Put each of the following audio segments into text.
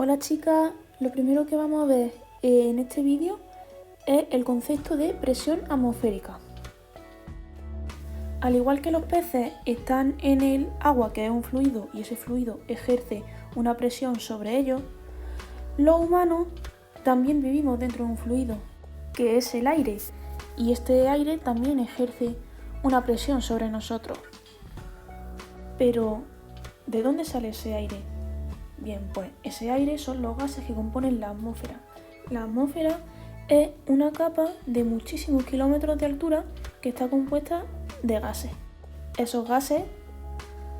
Hola chicas, lo primero que vamos a ver en este vídeo es el concepto de presión atmosférica. Al igual que los peces están en el agua, que es un fluido, y ese fluido ejerce una presión sobre ellos, los humanos también vivimos dentro de un fluido, que es el aire, y este aire también ejerce una presión sobre nosotros. Pero, ¿de dónde sale ese aire? Bien, pues ese aire son los gases que componen la atmósfera. La atmósfera es una capa de muchísimos kilómetros de altura que está compuesta de gases. Esos gases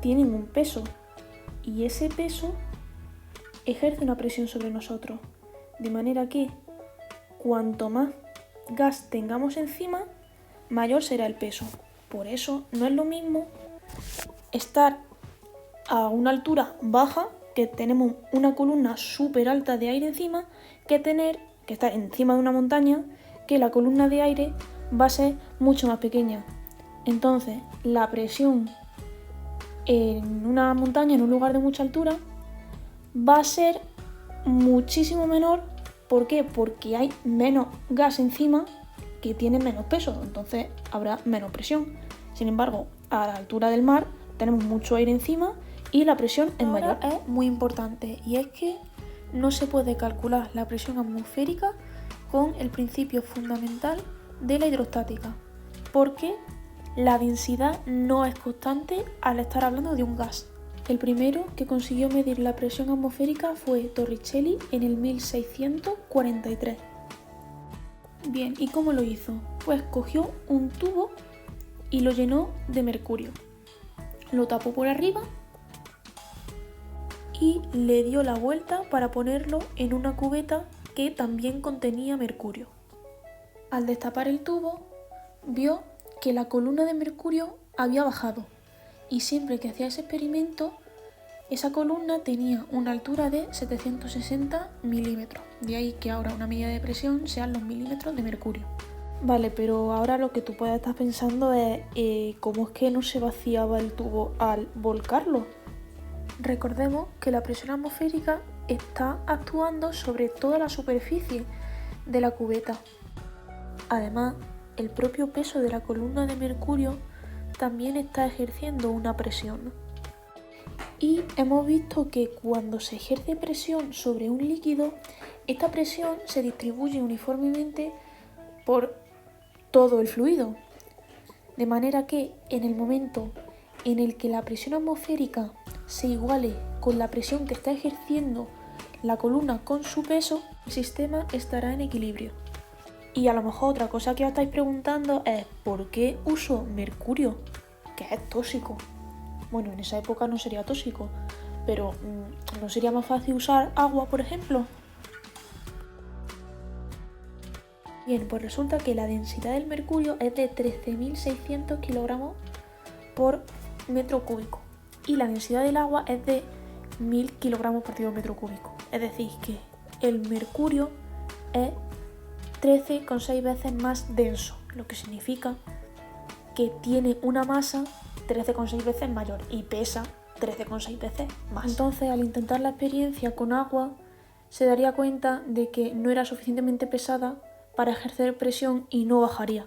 tienen un peso y ese peso ejerce una presión sobre nosotros. De manera que cuanto más gas tengamos encima, mayor será el peso. Por eso no es lo mismo estar a una altura baja, que tenemos una columna súper alta de aire encima, que estar encima de una montaña, que la columna de aire va a ser mucho más pequeña. Entonces, la presión en una montaña, en un lugar de mucha altura, va a ser muchísimo menor. ¿Por qué? Porque hay menos gas encima que tiene menos peso, entonces habrá menos presión. Sin embargo, a la altura del mar tenemos mucho aire encima y la presión es mayor. Es muy importante, y es que no se puede calcular la presión atmosférica con el principio fundamental de la hidrostática, porque la densidad no es constante al estar hablando de un gas. El primero que consiguió medir la presión atmosférica fue Torricelli en el 1643. Bien, ¿y cómo lo hizo? Pues cogió un tubo y lo llenó de mercurio. Lo tapó por arriba y le dio la vuelta para ponerlo en una cubeta que también contenía mercurio. Al destapar el tubo, vio que la columna de mercurio había bajado, y siempre que hacía ese experimento, esa columna tenía una altura de 760 milímetros. De ahí que ahora una medida de presión sean los milímetros de mercurio. Vale, pero ahora lo que tú puedes estar pensando es ¿cómo es que no se vaciaba el tubo al volcarlo? Recordemos que la presión atmosférica está actuando sobre toda la superficie de la cubeta. Además, el propio peso de la columna de mercurio también está ejerciendo una presión. Y hemos visto que cuando se ejerce presión sobre un líquido, esta presión se distribuye uniformemente por todo el fluido. De manera que en el momento en el que la presión atmosférica se iguale con la presión que está ejerciendo la columna con su peso, el sistema estará en equilibrio. Y a lo mejor otra cosa que os estáis preguntando es ¿por qué uso mercurio? Que es tóxico. Bueno, en esa época no sería tóxico, pero ¿no sería más fácil usar agua, por ejemplo? Bien, pues resulta que la densidad del mercurio es de 13.600 kilogramos por metro cúbico y la densidad del agua es de 1.000 kilogramos por metro cúbico. Es decir, que el mercurio es 13,6 veces más denso, lo que significa que tiene una masa 13,6 veces mayor y pesa 13,6 veces más. Entonces, al intentar la experiencia con agua, se daría cuenta de que no era suficientemente pesada para ejercer presión y no bajaría.